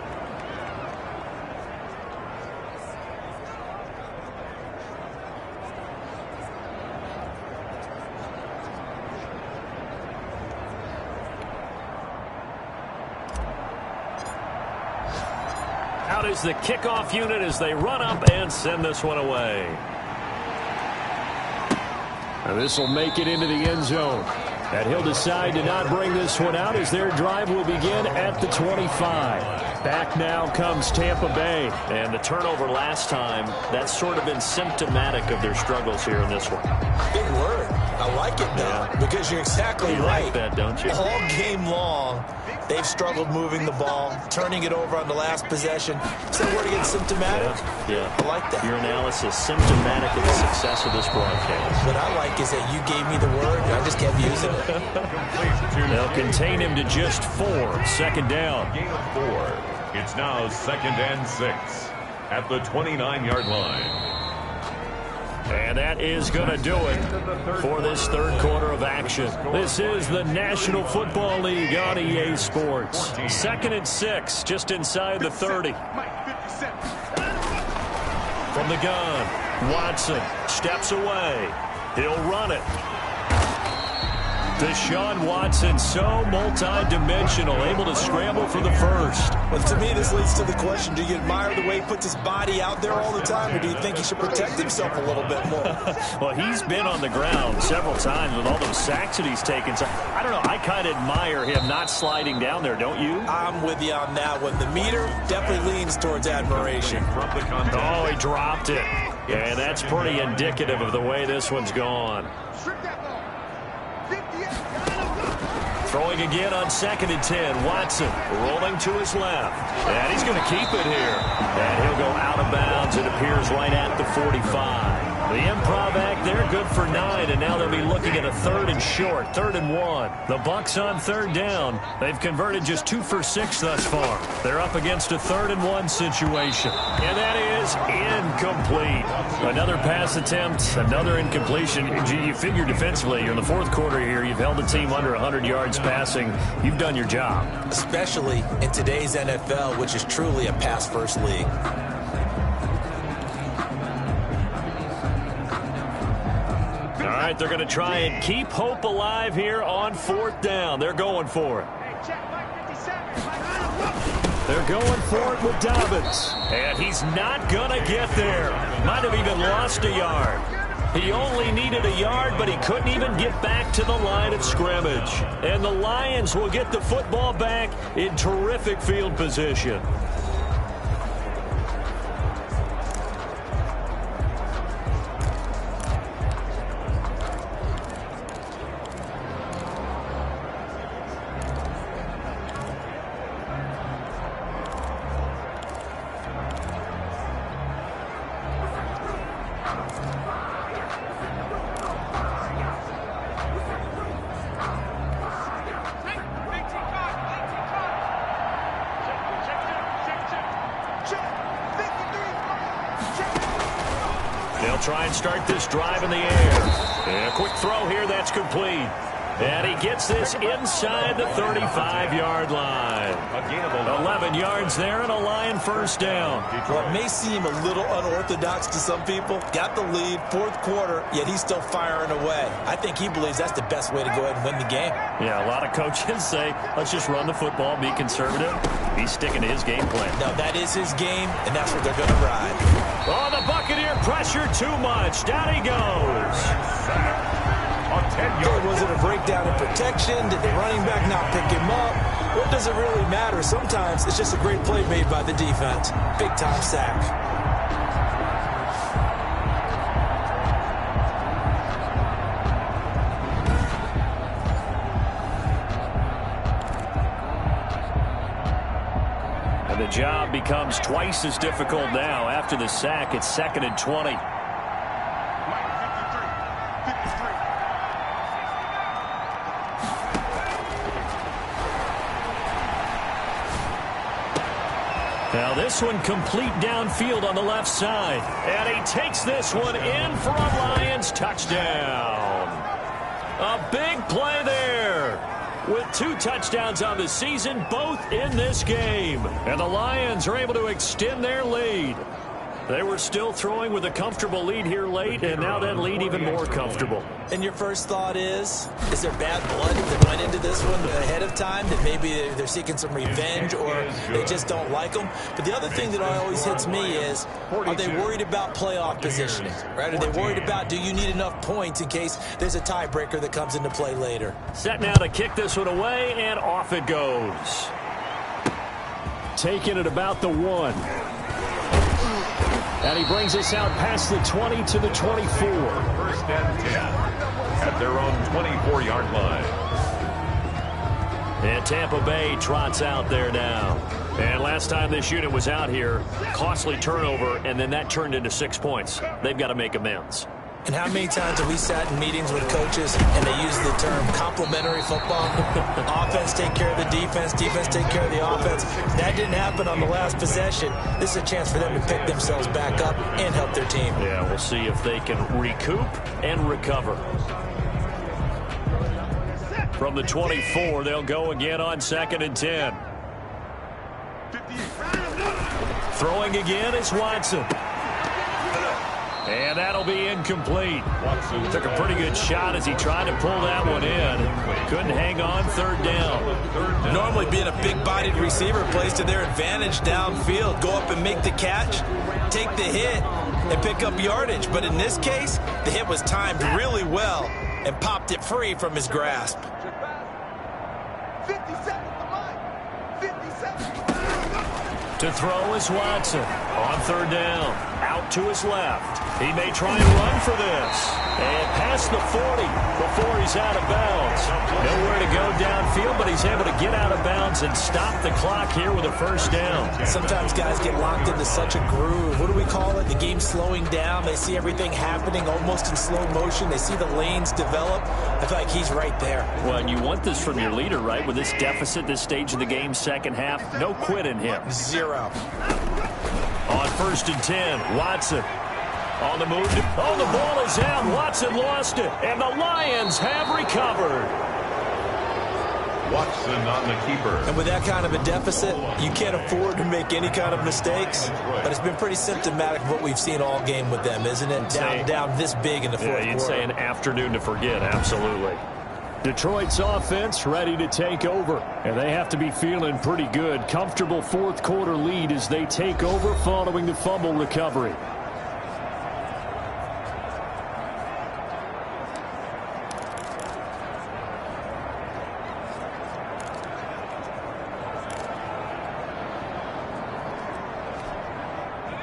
Out is the kickoff unit as they run up and send this one away. And this will make it into the end zone. And he'll decide to not bring this one out as their drive will begin at the 25. Back now comes Tampa Bay. And the turnover last time, that's sort of been symptomatic of their struggles here in this one. Big word. I like it, though, because you're exactly You right. like that, don't you? All game long, they've struggled moving the ball, turning it over on the last possession. Is that word again, symptomatic? Yeah. I like that. Your analysis, symptomatic of the success of this broadcast. What I like is that you gave me the word, and I just kept using it. They'll contain him to just 4. 2nd down. Game of 4. It's now 2nd and 6 at the 29-yard line. And that is going to do it for this third quarter of action. This is the National Football League on EA Sports. 2nd and 6, just inside the 30. From the gun, Watson steps away. He'll run it. Deshaun Watson, so multi-dimensional, able to scramble for the first. Well, to me, this leads to the question, do you admire the way he puts his body out there all the time, or do you think he should protect himself a little bit more? Well, he's been on the ground several times with all those sacks that he's taken. So, I don't know, I kind of admire him not sliding down there, don't you? I'm with you on that one. The meter definitely leans towards admiration. Oh, he dropped it. And that's pretty indicative of the way this one's gone. Throwing again on 2nd and 10. Watson rolling to his left. And he's going to keep it here. And he'll go out of bounds. It appears right at the 45. The improv act there, good for 9. And now they'll be looking at a 3rd and short. 3rd and 1. The Bucs on 3rd down. They've converted just 2 for 6 thus far. They're up against a 3rd and 1 situation. And that is incomplete. Another pass attempt, another incompletion. You figure defensively, you're in the 4th quarter here. You've held the team under 100 yards passing. You've done your job. Especially in today's NFL, which is truly a pass-first league. All right, they're going to try and keep hope alive here on 4th down. They're going for it. They're going for it with Dobbins. And he's not going to get there. Might have even lost a yard. He only needed a yard, but he couldn't even get back to the line of scrimmage. And the Lions will get the football back in terrific field position. They'll try and start this drive in the air. And a quick throw here, that's complete. And he gets this inside the 35-yard line. 11 yards there and a Lion first down. Well, it may seem a little unorthodox to some people. Got the lead, fourth quarter, yet he's still firing away. I think he believes that's the best way to go ahead and win the game. Yeah, a lot of coaches say, let's just run the football, be conservative. He's sticking to his game plan. No, that is his game, and that's what they're going to ride. Oh, the Buccaneer pressure too much. Down he goes. Was it a breakdown in protection? Did the running back not pick him up? What does it really matter? Sometimes it's just a great play made by the defense. Big-time sack. And the job becomes twice as difficult now. After the sack, it's 2nd and 20. Now this one complete downfield on the left side. And he takes this one in for a Lions touchdown. A big play there. With 2 touchdowns on the season, both in this game. And the Lions are able to extend their lead. They were still throwing with a comfortable lead here late, and now that lead even more comfortable. And your first thought is there bad blood that went into this one ahead of time, that maybe they're seeking some revenge or they just don't like them? But the other thing that always hits me is, are they worried about playoff positioning? Right? Are they worried about, do you need enough points in case there's a tiebreaker that comes into play later? Set now to kick this one away, and off it goes. Taking it about the 1. And he brings us out past the 20 to the 24. 1st and 10 at their own 24-yard line. And Tampa Bay trots out there now. And last time this unit was out here, costly turnover, and then that turned into 6 points. They've got to make amends. And how many times have we sat in meetings with coaches and they use the term complementary football? Offense take care of the defense, defense take care of the offense. That didn't happen on the last possession. This is a chance for them to pick themselves back up and help their team. Yeah, we'll see if they can recoup and recover. From the 24, they'll go again on 2nd and 10. Throwing again is Watson. And that'll be incomplete. Took a pretty good shot as he tried to pull that one in. Couldn't hang on, 3rd down. Normally being a big-bodied receiver plays to their advantage downfield. Go up and make the catch, take the hit, and pick up yardage. But in this case, the hit was timed really well and popped it free from his grasp. 50 seconds to line. 50 seconds. To throw is Watson on 3rd down. Out to his left. He may try and run for this. And past the 40 before he's out of bounds. Nowhere to go downfield, but he's able to get out of bounds and stop the clock here with a 1st down. Sometimes guys get locked into such a groove. What do we call it? The game's slowing down. They see everything happening almost in slow motion. They see the lanes develop. I feel like he's right there. Well, and you want this from your leader, right? With this deficit, this stage of the game, second half, no quit in him. 0. On 1st and 10, Watson on the move. Oh, the ball is out. Watson lost it, and the Lions have recovered. Watson on the keeper. And with that kind of a deficit, you can't afford to make any kind of mistakes. But it's been pretty symptomatic of what we've seen all game with them, isn't it? Down this big in the fourth quarter. You'd say an afternoon to forget, absolutely. Detroit's offense ready to take over, and they have to be feeling pretty good. Comfortable fourth quarter lead as they take over following the fumble recovery.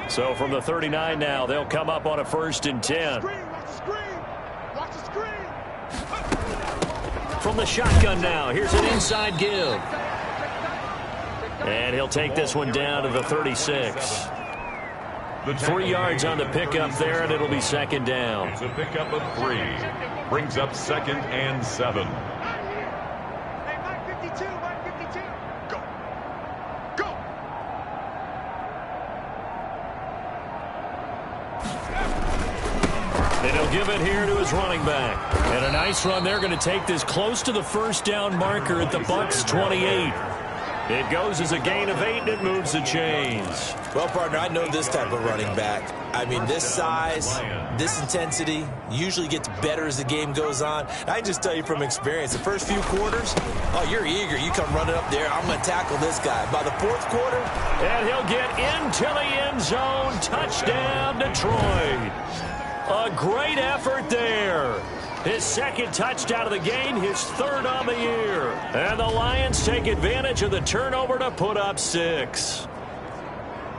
So from the 39 now, they'll come up on a 1st and 10. Watch the screen. From the shotgun now, here's an inside give. And he'll take this one down to the 36. 3 yards on the pickup there, and it'll be 2nd down. It's a pickup of 3. Brings up 2nd and 7. Hey, Mike 52, Mike 52. Go. Go. And he'll give it here to his running back. And a nice run. They're going to take this close to the first down marker at the Bucs 28. It goes as a gain of 8, and it moves the chains. Well, partner, I know this type of running back. I mean, this size, this intensity usually gets better as the game goes on. I just tell you from experience, the first few quarters, oh, you're eager. You come running up there, I'm going to tackle this guy. By the fourth quarter, and he'll get into the end zone. Touchdown, Detroit. A great effort there. His second touchdown of the game, his third on the year. And the Lions take advantage of the turnover to put up 6.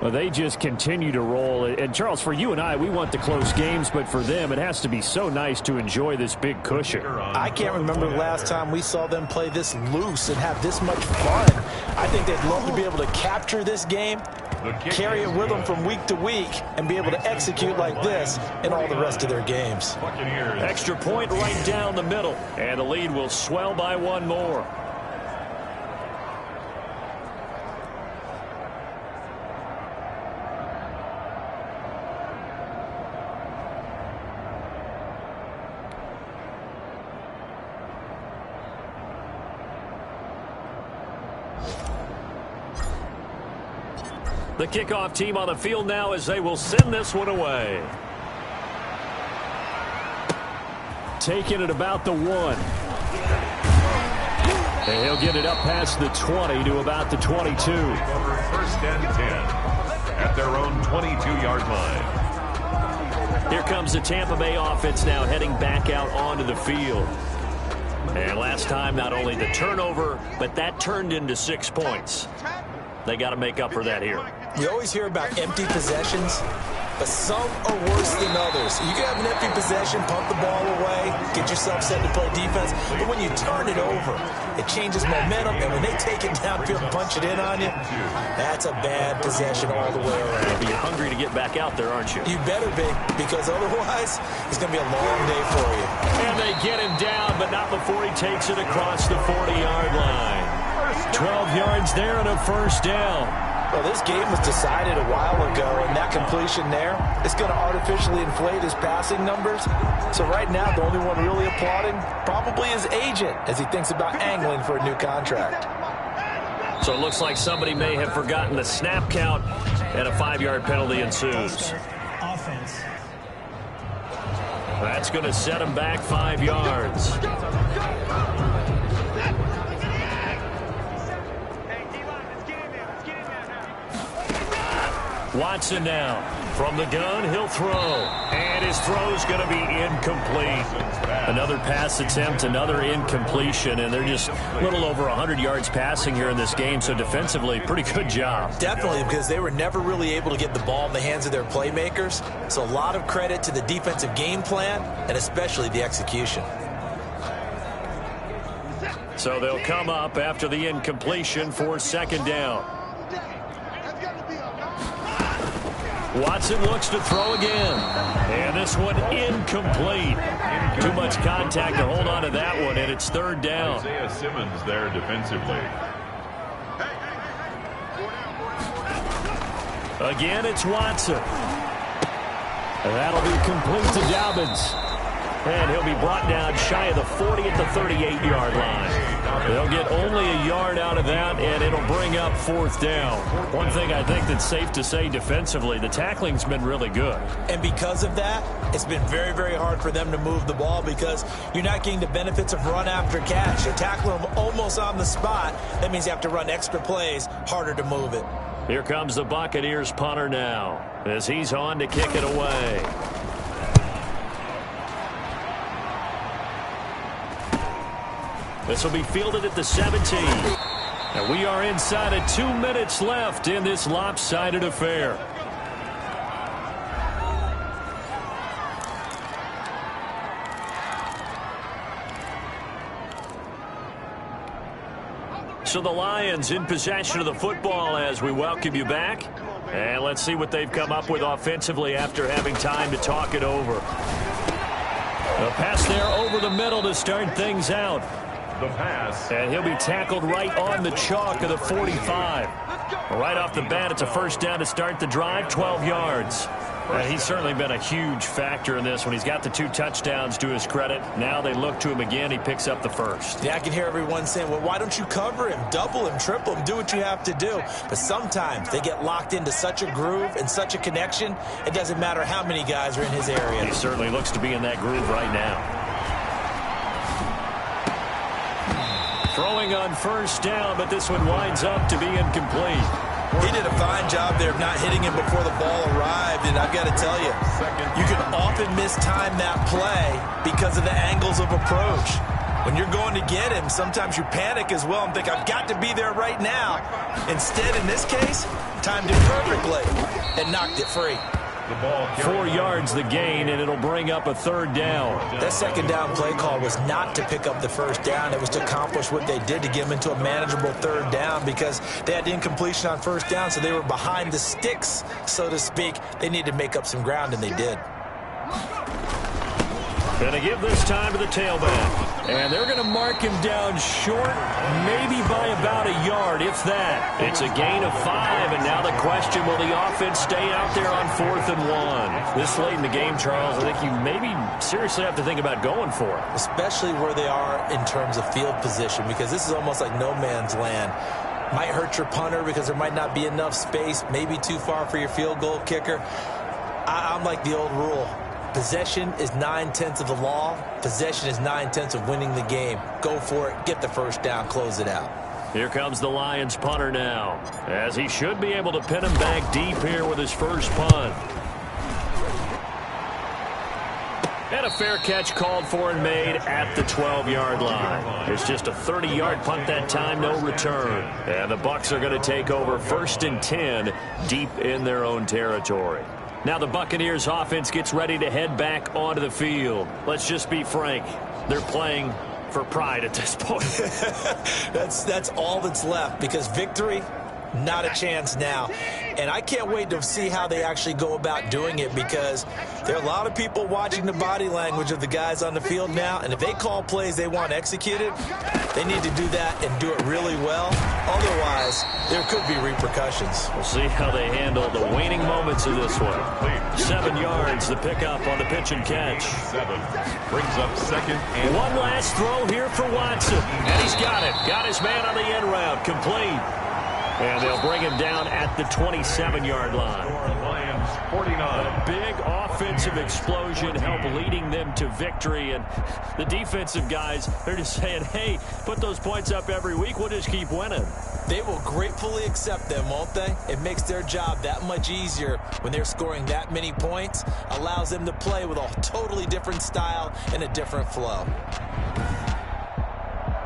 Well, they just continue to roll. And, Charles, for you and I, we want the close games, but for them, it has to be so nice to enjoy this big cushion. I can't remember the last time we saw them play this loose and have this much fun. I think they'd love to be able to capture this game, carry it with them from week to week, and be able to execute like this in all the rest of their games. Extra point right down the middle, and the lead will swell by 1 more. The kickoff team on the field now as they will send this one away. Taking it about the 1. And he'll get it up past the 20 to about the 22. First and 10 at their own 22-yard line. Here comes the Tampa Bay offense now heading back out onto the field. And last time, not only the turnover, but that turned into 6 points. They got to make up for that here. We always hear about empty possessions, but some are worse than others. You can have an empty possession, pump the ball away, get yourself set to play defense, but when you turn it over, it changes momentum, and when they take it downfield and punch it in on you, that's a bad possession all the way around. You're hungry to get back out there, aren't you? You better be, because otherwise, it's going to be a long day for you. And they get him down, but not before he takes it across the 40-yard line. 12 yards there and a first down. Well, this game was decided a while ago, and that completion there is going to artificially inflate his passing numbers. So right now, the only one really applauding probably his agent as he thinks about angling for a new contract. So it looks like somebody may have forgotten the snap count, and a 5-yard penalty ensues. Offense. That's going to set him back 5 yards. Watson now. From the gun, he'll throw. And his throw's going to be incomplete. Another pass attempt, another incompletion, and they're just a little over 100 yards passing here in this game, so defensively, pretty good job. Definitely, because they were never really able to get the ball in the hands of their playmakers. So a lot of credit to the defensive game plan, and especially the execution. So they'll come up after the incompletion for second down. Watson looks to throw again. And this one incomplete. Too much contact to hold on to that one, and it's third down. Isaiah Simmons there defensively. Again, it's Watson. And that'll be complete to Dobbins. And he'll be brought down shy of the 40 at the 38-yard line. They'll get only a yard out of that, and it'll bring up fourth down. One thing I think that's safe to say defensively, the tackling's been really good. And because of that, it's been very, very hard for them to move the ball because you're not getting the benefits of run after catch. You're tackling them almost on the spot. That means you have to run extra plays, harder to move it. Here comes the Buccaneers punter now as he's on to kick it away. This will be fielded at the 17. And we are inside of 2 minutes left in this lopsided affair. So the Lions in possession of the football as we welcome you back. And let's see what they've come up with offensively after having time to talk it over. A pass there over the middle to start things out. The pass. And he'll be tackled right on the chalk of the 45. Right off the bat, it's a first down to start the drive, 12 yards. He's certainly been a huge factor in this one. He's got the 2 touchdowns to his credit. Now they look to him again. He picks up the first. Yeah, I can hear everyone saying, well, why don't you cover him, double him, triple him, do what you have to do. But sometimes they get locked into such a groove and such a connection, it doesn't matter how many guys are in his area. He certainly looks to be in that groove right now. Throwing on first down, but this one winds up to be incomplete. He did a fine job there of not hitting him before the ball arrived, and I've got to tell you, you can often mistime that play because of the angles of approach. When you're going to get him, sometimes you panic as well and think, I've got to be there right now. Instead, in this case, timed it perfectly and knocked it free. 4 yards the gain, and it'll bring up a 3rd down. That 2nd down play call was not to pick up the 1st down. It was to accomplish what they did to get them into a manageable 3rd down because they had the incompletion on 1st down, so they were behind the sticks, so to speak. They needed to make up some ground, and they did. Going to give this time to the tailback. And they're going to mark him down short, maybe by about a yard, if that. It's a gain of 5, and now the question, will the offense stay out there on 4th and 1? This late in the game, Charles, I think you maybe seriously have to think about going for it. Especially where they are in terms of field position, because this is almost like no man's land. Might hurt your punter because there might not be enough space, maybe too far for your field goal kicker. I'm like the old rule. Possession is 9/10 of the law. Possession is 9/10 of winning the game. Go for it. Get the 1st down. Close it out. Here comes the Lions punter now, as he should be able to pin him back deep here with his first punt. And a fair catch called for and made at the 12-yard line. It's just a 30-yard punt that time, no return. And the Bucs are going to take over 1st and 10 deep in their own territory. Now the Buccaneers offense gets ready to head back onto the field. Let's just be frank. They're playing for pride at this point. That's all that's left, because victory, not a chance now. And I can't wait to see how they actually go about doing it, because there are a lot of people watching the body language of the guys on the field now, and if they call plays they want executed, they need to do that and do it really well. Otherwise, there could be repercussions. We'll see how they handle the waning moments of this one. 7 yards, the pickup on the pitch and catch. 7 brings up 2nd and one last throw here for Watson, and he's got it. Got his man on the end route, complete. And they'll bring him down at the 27-yard line. Lions 49. A big offensive explosion helped leading them to victory. And the defensive guys, they're just saying, hey, put those points up every week. We'll just keep winning. They will gratefully accept them, won't they? It makes their job that much easier when they're scoring that many points. Allows them to play with a totally different style and a different flow.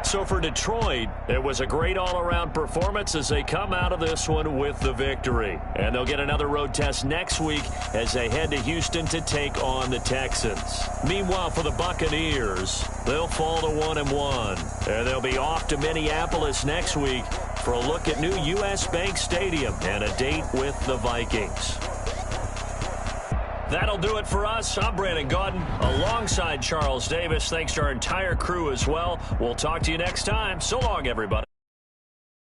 So for Detroit, it was a great all-around performance as they come out of this one with the victory. And they'll get another road test next week as they head to Houston to take on the Texans. Meanwhile, for the Buccaneers, they'll fall to 1-1. And they'll be off to Minneapolis next week for a look at new U.S. Bank Stadium and a date with the Vikings. That'll do it for us. I'm Brandon Gaudin alongside Charles Davis. Thanks to our entire crew as well. We'll talk to you next time. So long, everybody.